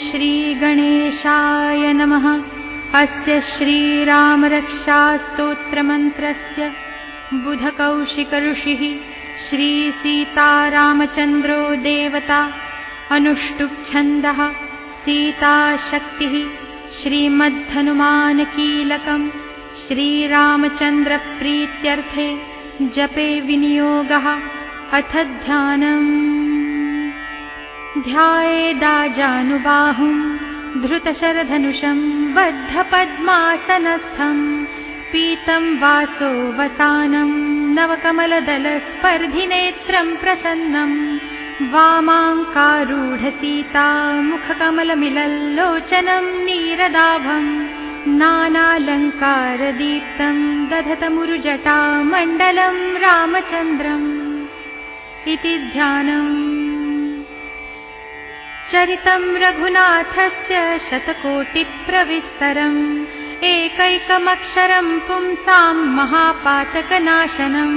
श्रीगणेशाय नमः। अस्य श्रीरामरक्षास्तोत्रमन्त्रस्य बुधकौशिकऋषिः श्रीसीतारामचन्द्रो देवता। अनुष्टुप्छन्दः सीताशक्तिः। श्रीमद्धनुमानकीलकं श्रीरामचन्द्रप्रीत्यर्थे जपे विनियोगः। अथ ध्यानम्। ध्यायेदाजानुबाहुं धृतशरधनुषं बद्धपद्मासनस्थं पीतं वासो वसानं नवकमलदलस्पर्धिनेत्रं प्रसन्नं वामाङ्कारूढसीता मुखकमलमिलल्लोचनं नीरदाभं नानालङ्कारदीप्तं दधतमुरुजटामण्डलं रामचन्द्रम् इति ध्यानम्। चरितं रघुनाथस्य शतकोटिप्रविस्तरम् एकैकमक्षरं पुंसां महापातकनाशनं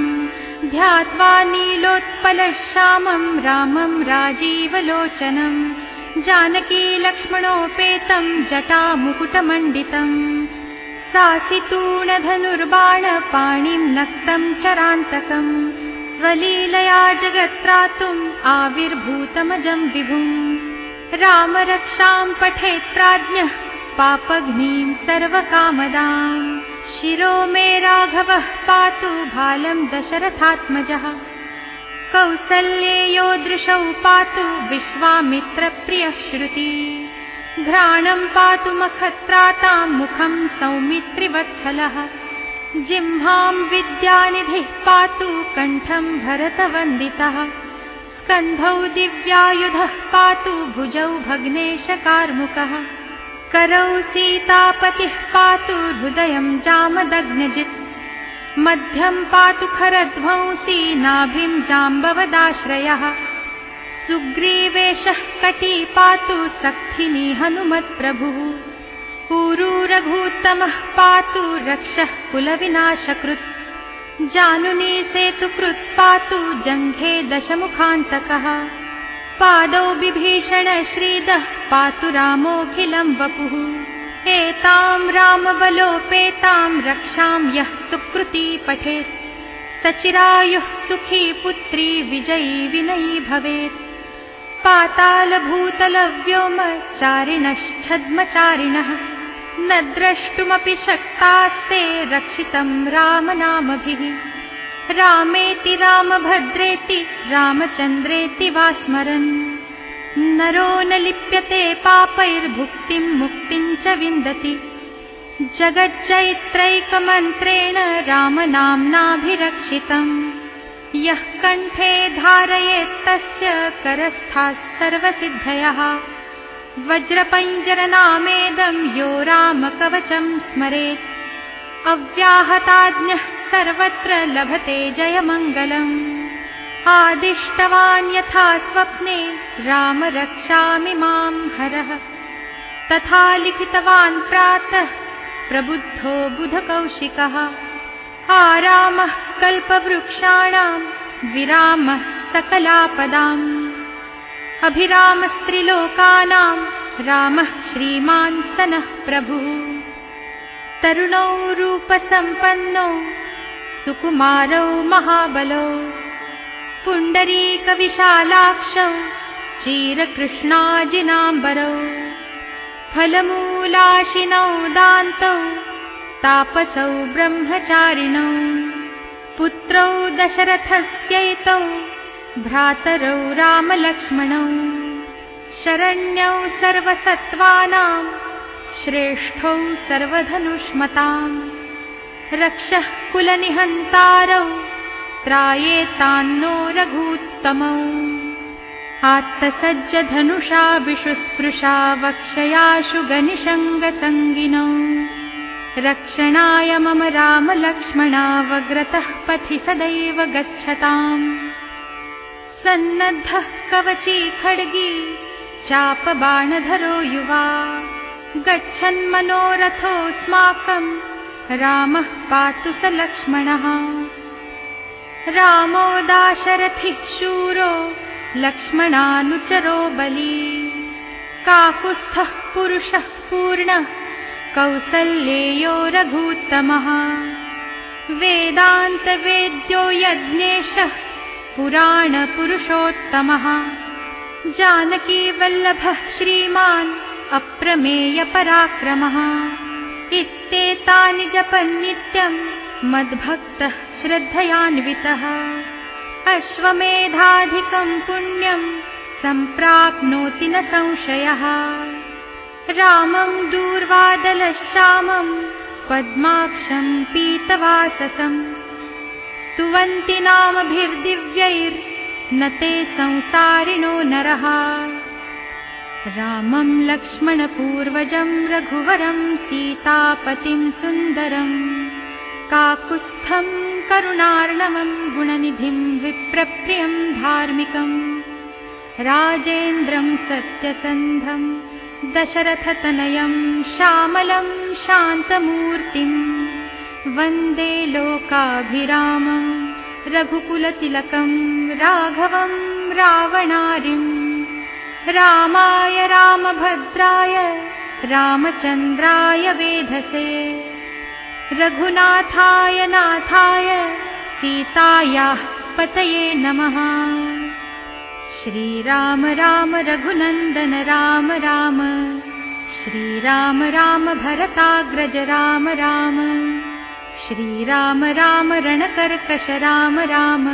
ध्यात्वा नीलोत्पलश्यामं रामं राजीवलोचनं जानकीलक्ष्मणोपेतं जटामुकुटमण्डितं सासितूणधनुर्बाणपाणिं नक्तं चरान्तकं स्वलीलया जगत्त्रातुम् आविर्भूतमजं विभुम्। रामरक्षां पठेत् प्राज्ञः पापघ्नीं सर्वकामदां शिरो मे राघवः पातु भालं दशरथात्मजः कौसल्येयो दृशौ पातु विश्वामित्रप्रियः श्रुति घ्राणं पातु मखत्रातां मुखं सौमित्रिवत्सलः जिह्वां विद्यानिधिः पातु कण्ठं भरतवन्दितः स्कन्धौ दिव्यायुधः पातु भुजौ भग्नेशकार्मुकः करौ सीतापतिः पातु हृदयं जामदग्नजित् मध्यं पातु खरध्वंसी नाभिं जाम्बवदाश्रयः सुग्रीवेशः कटी पातु सखिनी हनुमत्प्रभुः ऊरूरघूत्तमः पातु रक्षः कुलविनाशकृत् जानुनी सेतुकृत् पातु जङ्घे दशमुखान्तकः पादौ बिभीषण श्रीदः पातु रामोऽखिलं वपुः एतां रामबलोपेतां रक्षां यः सुकृती पठेत् सचिरायुः सुखी पुत्री विजयी विनयी भवेत् पातालभूतलव्योमचारिणश्छद्मचारिणः न द्रष्टुमपि शक्तास्ते रक्षितं रामनामभिः रामेति रामभद्रेति रामचन्द्रेति वा स्मरन् नरो न लिप्यते पापैर्भुक्तिं मुक्तिं च विन्दति जगज्जयित्रैकमन्त्रेण रामनाम्नाभिरक्षितम् यः कण्ठे धारयेत्तस्य करस्थाः सर्वसिद्धयः वज्रपञ्जरनामेदं यो रामकवचं स्मरेत् अव्याहताज्ञः सर्वत्र लभते जयमङ्गलम् आदिष्टवान् यथा स्वप्ने राम रक्षामि मां हरः तथा लिखितवान् प्रातः प्रबुद्धो बुधकौशिकः आरामः कल्पवृक्षाणां विरामः सकलापदाम् अभिरामस्त्रिलोकानां रामः श्रीमान् सनः प्रभुः तरुणौ रूपसम्पन्नौ सुकुमारौ महाबलौ पुण्डरीकविशालाक्षौ चीरकृष्णाजिनाम्बरौ फलमूलाशिनौ दान्तौ तापसौ ब्रह्मचारिणौ पुत्रौ दशरथस्यैतौ भ्रातरौ रामलक्ष्मणौ शरण्यौ सर्वसत्त्वानां श्रेष्ठौ सर्वधनुष्मताम् रक्षः कुलनिहन्तारौ त्रायेतान्नो रघूत्तमौ आत्तसज्जधनुषा विशुस्पृशा वक्षयाशु गनिशङ्गसङ्गिनौ रक्षणाय मम रामलक्ष्मणावग्रतः पथि सदैव गच्छताम् सन्नद्धः कवची खड्गी चापबाणधरो युवा गच्छन्मनोरथोऽस्माकं रामः पातु स लक्ष्मणः रामो दाशरथिः शूरो लक्ष्मणानुचरो बली काकुत्स्थः पुरुषः पूर्णः कौसल्येयो रघूत्तमः वेदान्तवेद्यो यज्ञेशः पुराणपुरुषोत्तमः जानकीवल्लभः श्रीमान् अप्रमेयपराक्रमः इत्येतानि जपन् नित्यं मद्भक्तः श्रद्धयान्वितः अश्वमेधाधिकं पुण्यं सम्प्राप्नोति न संशयः रामं दूर्वादलश्यामं पद्माक्षं पीतवाससं स्तुवन्ति नामभिर्दिव्यैर्न ते संसारिणो नरः रामं लक्ष्मणपूर्वजं रघुवरं सीतापतिं सुन्दरं काकुत्स्थं करुणार्णवं गुणनिधिं विप्रप्रियं धार्मिकं राजेन्द्रं सत्यसन्धं दशरथतनयं श्यामलं शान्तमूर्तिं वन्दे लोकाभिरामं रघुकुलतिलकं राघवं रावणारिं रामाय रामभद्राय रामचन्द्राय वेधसे रघुनाथाय नाथाय सीतायाः पतये नमः श्रीराम राम रघुनन्दन राम राम श्रीराम राम भरताग्रज राम राम श्रीराम राम रणकर्कश राम राम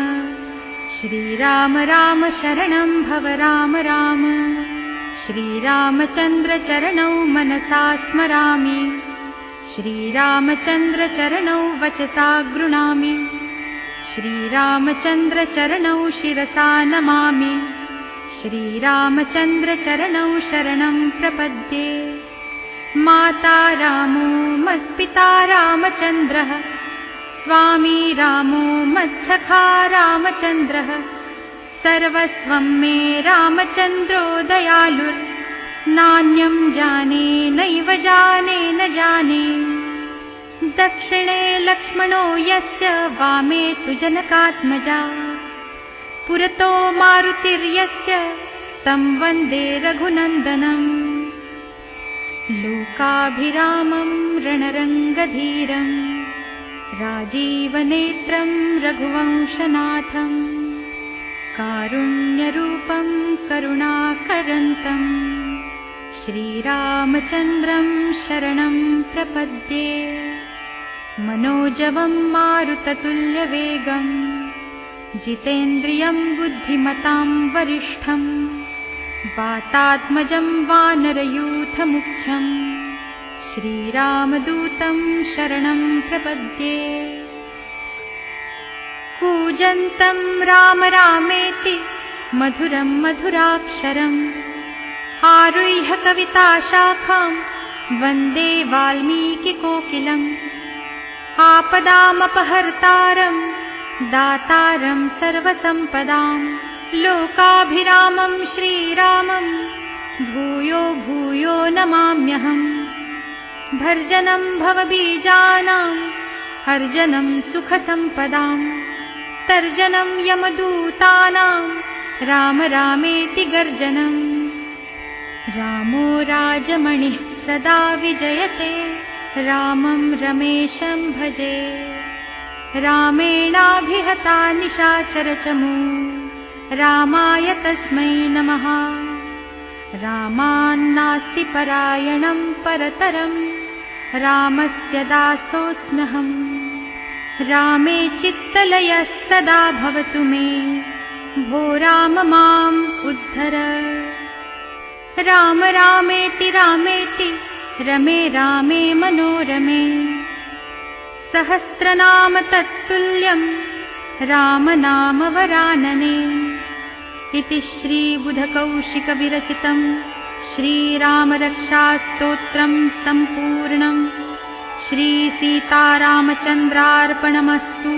श्रीराम राम शरणं भव राम राम श्रीरामचन्द्रचरणौ मनसा स्मरामि श्रीरामचन्द्रचरणौ वचसा गृह्णामि श्रीरामचन्द्रचरणौ शिरसा नमामि श्रीरामचन्द्रचरणौ शरणं प्रपद्ये माता रामो मत्पिता रामचन्द्रः स्वामी रामो मत्सखा रामचन्द्रः सर्वस्वं मे रामचन्द्रो दयालुर्नान्यं जाने नैव जाने न जाने दक्षिणे लक्ष्मणो यस्य वामे तु जनकात्मजा पुरतो मारुतिर्यस्य तं वन्दे रघुनन्दनं लोकाभिरामं रणरङ्गधीरं राजीवनेत्रं रघुवंशनाथं कारुण्यरूपं करुणाकरन्तं श्रीरामचन्द्रं शरणं प्रपद्ये मनोजवं मारुततुल्यवेगं जितेन्द्रियं बुद्धिमतां वरिष्ठं वातात्मजं वानरयूथमुख्यं श्रीरामदूतं शरणं प्रपद्ये कूजन्तं राम रामेति मधुरं मधुराक्षरम् आरुह्य कविताशाखां वन्दे वाल्मीकिकोकिलम् आपदामपहर्तारं दातारं सर्वसम्पदां लोकाभिरामं श्रीरामं भूयो भूयो नमाम्यहम् भर्जनं भवबीजानां हर्जनं सुखसम्पदां तर्जनं यमदूतानां राम रामेति गर्जनम् रामो राजमणिः सदा विजयते रामं रमेशं भजे रामेणाभिहता निशाचरचमू रामाय तस्मै नमः रामान्नास्ति परायणं परतरं रामस्य दासोऽस्म्यहम् रामे चित्तलयः सदा भवतु मे भो राम माम् उद्धर राम रामेति रामेति रमे रामे मनोरमे सहस्रनाम तत्तुल्यं रामनाम वरानने इति श्रीबुधकौशिकविरचितं श्रीरामरक्षास्तोत्रं सम्पूर्णम् श्रीसीतारामचन्द्रार्पणमस्तु।